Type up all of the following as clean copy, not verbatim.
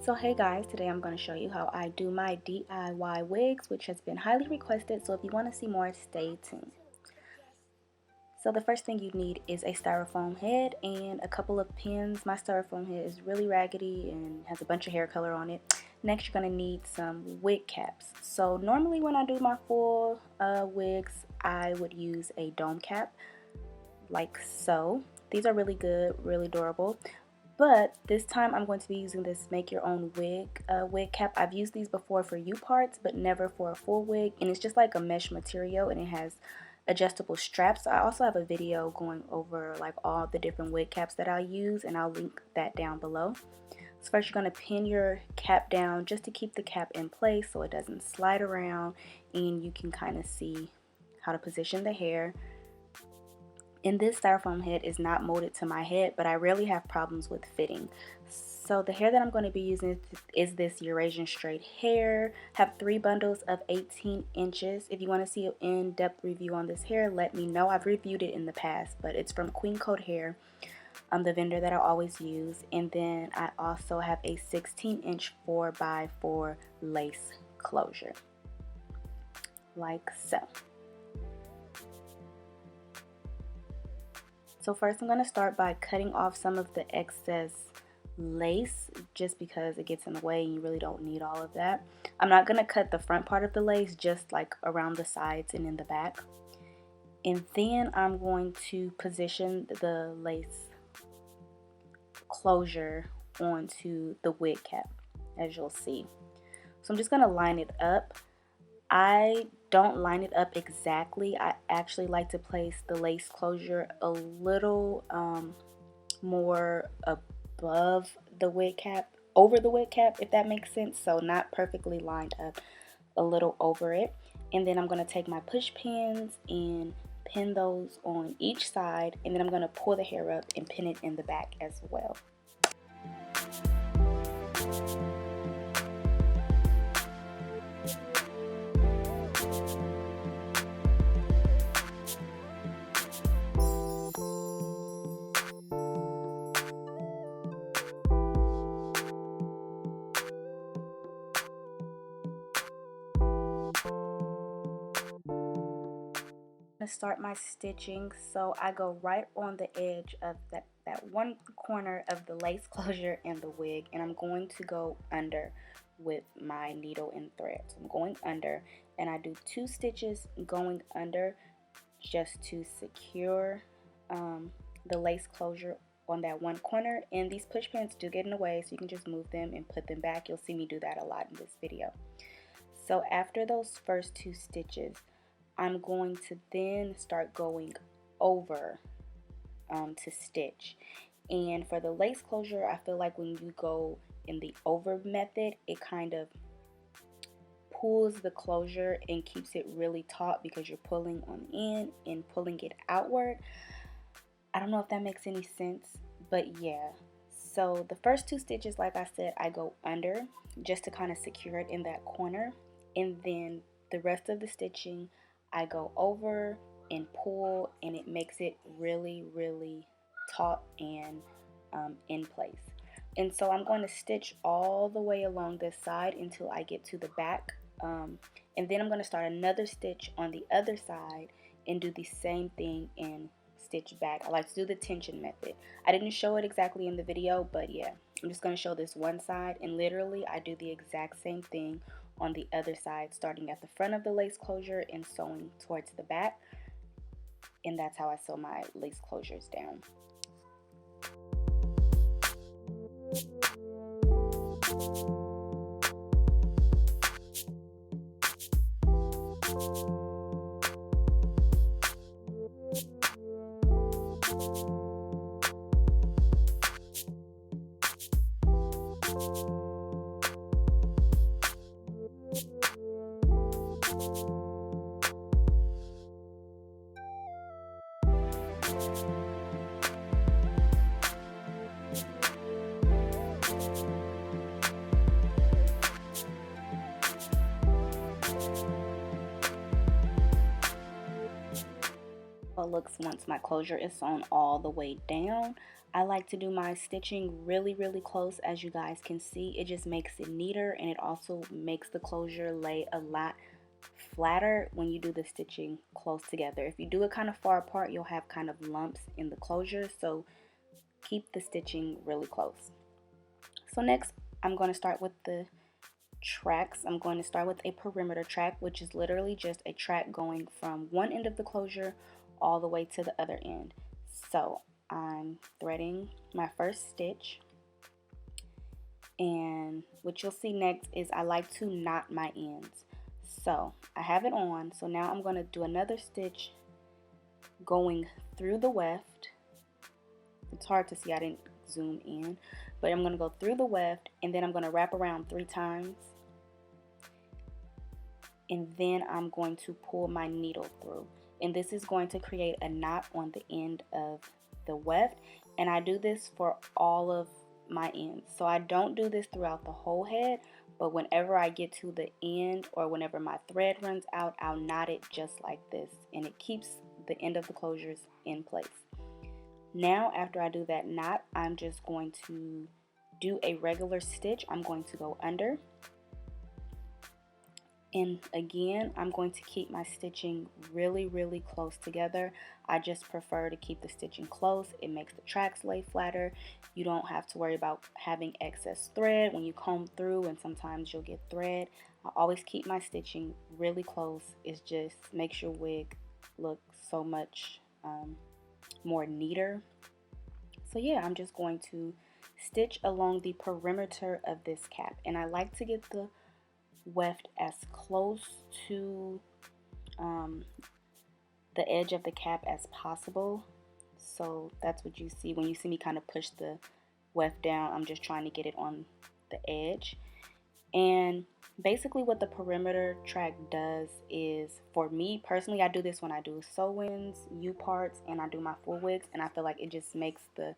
So hey guys, today I'm going to show you how I do my DIY wigs, which has been highly requested, so if you want to see more, stay tuned. So the first thing you need is a styrofoam head and a couple of pins. My styrofoam head is really raggedy and has a bunch of hair color on it. Next you're going to need some wig caps. So normally when I do my full wigs, I would use a dome cap like so. These are really good, really durable. But this time I'm going to be using this make your own wig cap. I've used these before for U parts, but never for a full wig. And it's just like a mesh material, and it has adjustable straps. I also have a video going over like all the different wig caps that I use, and I'll link that down below. So first you're going to pin your cap down just to keep the cap in place so it doesn't slide around, and you can kind of see how to position the hair. And this styrofoam head is not molded to my head, but I rarely have problems with fitting. So the hair that I'm going to be using is this Eurasian straight hair. I have 3 bundles of 18 inches. If you want to see an in-depth review on this hair, let me know. I've reviewed it in the past, but it's from Queen Coat Hair, the vendor that I always use. And then I also have a 16-inch 4x4 lace closure, like so. So first I'm going to start by cutting off some of the excess lace just because it gets in the way and you really don't need all of that. I'm not going to cut the front part of the lace, just like around the sides and in the back. And then I'm going to position the lace closure onto the wig cap, as you'll see. So I'm just going to line it up. I don't line it up exactly. I actually like to place the lace closure a little more above the wig cap, over the wig cap, if that makes sense. So not perfectly lined up, a little over it. And then I'm going to take my push pins and pin those on each side, and then I'm going to pull the hair up and pin it in the back as well. To start my stitching, so I go right on the edge of that one corner of the lace closure and the wig, and I'm going to go under with my needle and thread. So I'm going under, and I do 2 stitches going under just to secure the lace closure on that one corner. And these push pins do get in the way, so you can just move them and put them back. You'll see me do that a lot in this video. So after those first 2 stitches, I'm going to then start going over to stitch. And for the lace closure, I feel like when you go in the over method, it kind of pulls the closure and keeps it really taut because you're pulling on in and pulling it outward. I don't know if that makes any sense, but yeah. So the first 2 stitches, like I said, I go under just to kind of secure it in that corner, and then the rest of the stitching I go over and pull, and it makes it really, really taut and in place. And so I'm going to stitch all the way along this side until I get to the back, and then I'm going to start another stitch on the other side and do the same thing and stitch back. I like to do the tension method. I didn't show it exactly in the video, but yeah, I'm just going to show this one side, and literally I do the exact same thing on the other side, starting at the front of the lace closure and sewing towards the back. And that's how I sew my lace closures down. It looks once my closure is sewn all the way down. I like to do my stitching really, really close. As you guys can see, it just makes it neater, and it also makes the closure lay a lot flatter when you do the stitching close together. If you do it kind of far apart, you'll have kind of lumps in the closure, so keep the stitching really close. So next, I'm going to start with the tracks. I'm going to start with a perimeter track, which is literally just a track going from one end of the closure all the way to the other end. So I'm threading my first stitch, and what you'll see next is I like to knot my ends. So I have it on, so now I'm going to do another stitch going through the weft. It's hard to see, I didn't zoom in, but I'm going to go through the weft, and then I'm going to wrap around 3 times, and then I'm going to pull my needle through, and this is going to create a knot on the end of the weft. And I do this for all of my ends, so I don't do this throughout the whole head, but whenever I get to the end or whenever my thread runs out, I'll knot it just like this, and it keeps the end of the closures in place. Now after I do that knot, I'm just going to do a regular stitch. I'm going to go under, and again I'm going to keep my stitching really, really close together. I just prefer to keep the stitching close. It makes the tracks lay flatter. You don't have to worry about having excess thread when you comb through, and sometimes you'll get thread. I always keep my stitching really close. It just makes your wig look so much more neater. So yeah, I'm just going to stitch along the perimeter of this cap, and I like to get the weft as close to the edge of the cap as possible. So that's what you see when you see me kind of push the weft down. I'm just trying to get it on the edge. And basically what the perimeter track does is, for me personally, I do this when I do sew-ins, U-parts, and I do my full wigs, and I feel like it just makes the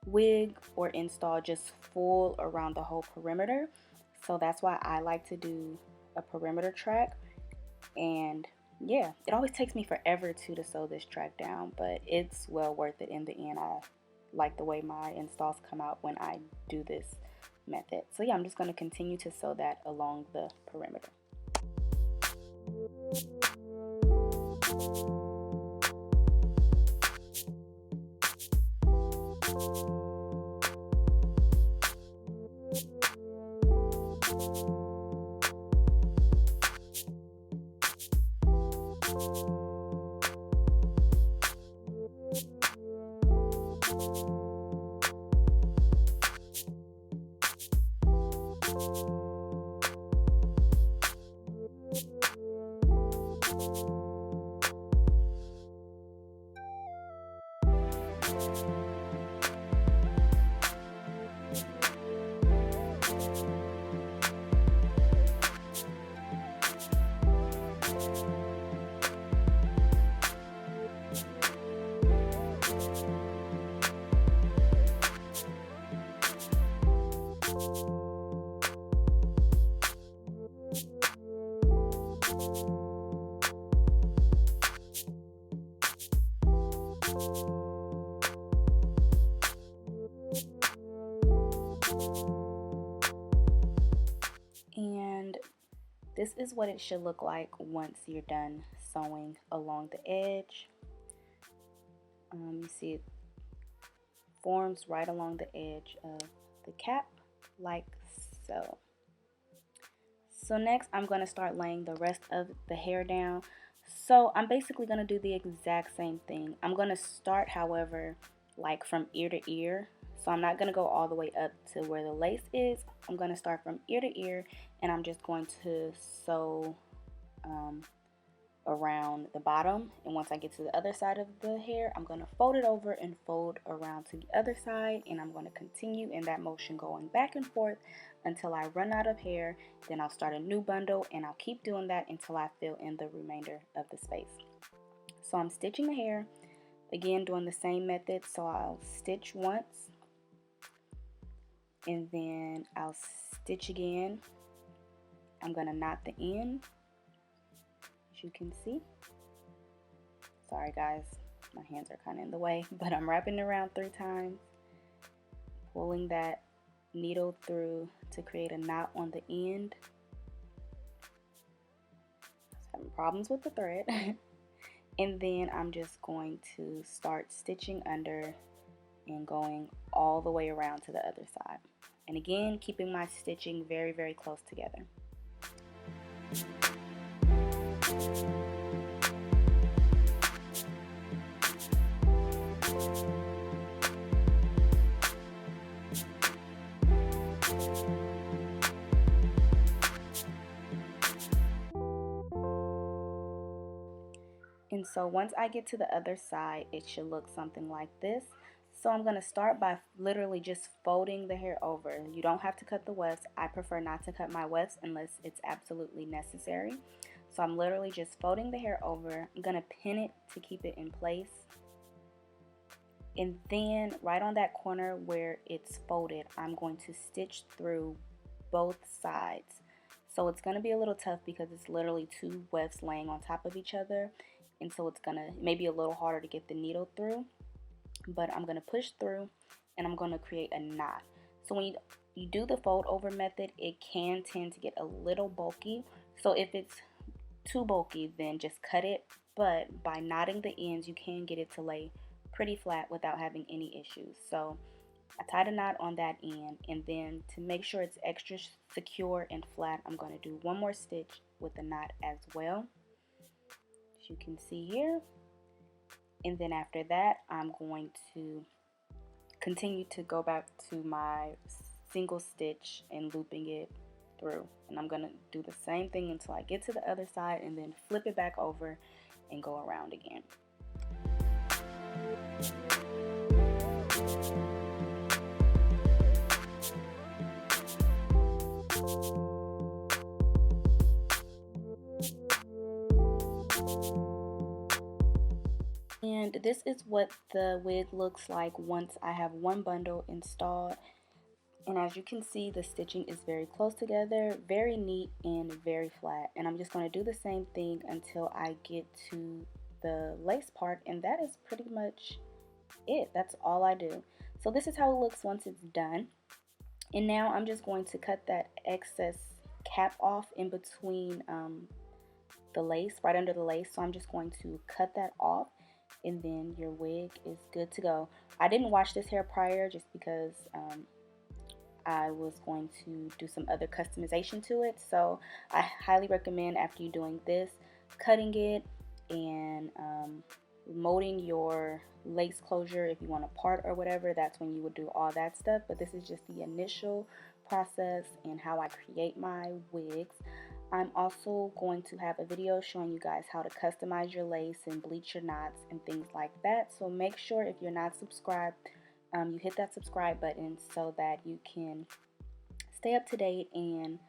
wig or install just full around the whole perimeter. So that's why I like to do a perimeter track. And yeah, it always takes me forever to sew this track down, but it's well worth it in the end. I like the way my installs come out when I do this method. So yeah, I'm just going to continue to sew that along the perimeter. And this is what it should look like once you're done sewing along the edge. You see it forms right along the edge of the cap, like so. So next I'm going to start laying the rest of the hair down. So I'm basically going to do the exact same thing. I'm going to start, however, like from ear to ear. So I'm not going to go all the way up to where the lace is. I'm going to start from ear to ear, and I'm just going to sew around the bottom. And once I get to the other side of the hair, I'm going to fold it over and fold around to the other side, and I'm going to continue in that motion going back and forth until I run out of hair. Then I'll start a new bundle, and I'll keep doing that until I fill in the remainder of the space. So I'm stitching the hair again, doing the same method. So I'll stitch once, and then I'll stitch again. I'm going to knot the end, as you can see. Sorry guys, My hands are kind of in the way, but I'm wrapping it around 3 times, pulling that needle through to create a knot on the end. Having problems with the thread. And then I'm just going to start stitching under and going all the way around to the other side. And again, keeping my stitching very, very close together. And so once I get to the other side, it should look something like this. So I'm going to start by literally just folding the hair over. You don't have to cut the wefts. I prefer not to cut my wefts unless it's absolutely necessary. So I'm literally just folding the hair over. I'm going to pin it to keep it in place. And then right on that corner where it's folded, I'm going to stitch through both sides. So it's going to be a little tough because it's literally 2 wefts laying on top of each other. And so it's going to maybe a little harder to get the needle through. But I'm going to push through and I'm going to create a knot. So when you do the fold over method, it can tend to get a little bulky. So if it's too bulky, then just cut it. But by knotting the ends, you can get it to lay pretty flat without having any issues. So I tied a knot on that end, and then to make sure it's extra secure and flat, I'm going to do one more stitch with the knot as well, as you can see here. And then after that, I'm going to continue to go back to my single stitch and looping it through. And I'm going to do the same thing until I get to the other side and then flip it back over and go around again. And this is what the wig looks like once I have one bundle installed. And as you can see, the stitching is very close together, very neat and very flat. And I'm just going to do the same thing until I get to the lace part, and that is pretty much it. That's all I do. So this is how it looks once it's done. And now I'm just going to cut that excess cap off in between the lace, right under the lace. So I'm just going to cut that off, and then your wig is good to go. I didn't wash this hair prior just because I was going to do some other customization to it. So I highly recommend, after you're doing this, cutting it and molding your lace closure. If you want a part or whatever, that's when you would do all that stuff. But this is just the initial process and how I create my wigs. I'm also going to have a video showing you guys how to customize your lace and bleach your knots and things like that. So make sure, if you're not subscribed, you hit that subscribe button so that you can stay up to date and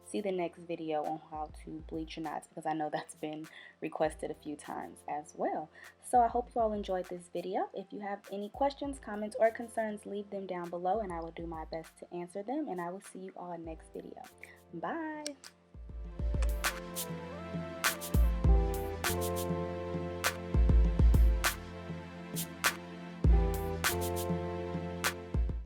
see the next video on how to bleach your knots, because I know that's been requested a few times as well. So I hope you all enjoyed this video. If you have any questions, comments, or concerns, leave them down below and I will do my best to answer them, and I will see you all next video. Bye!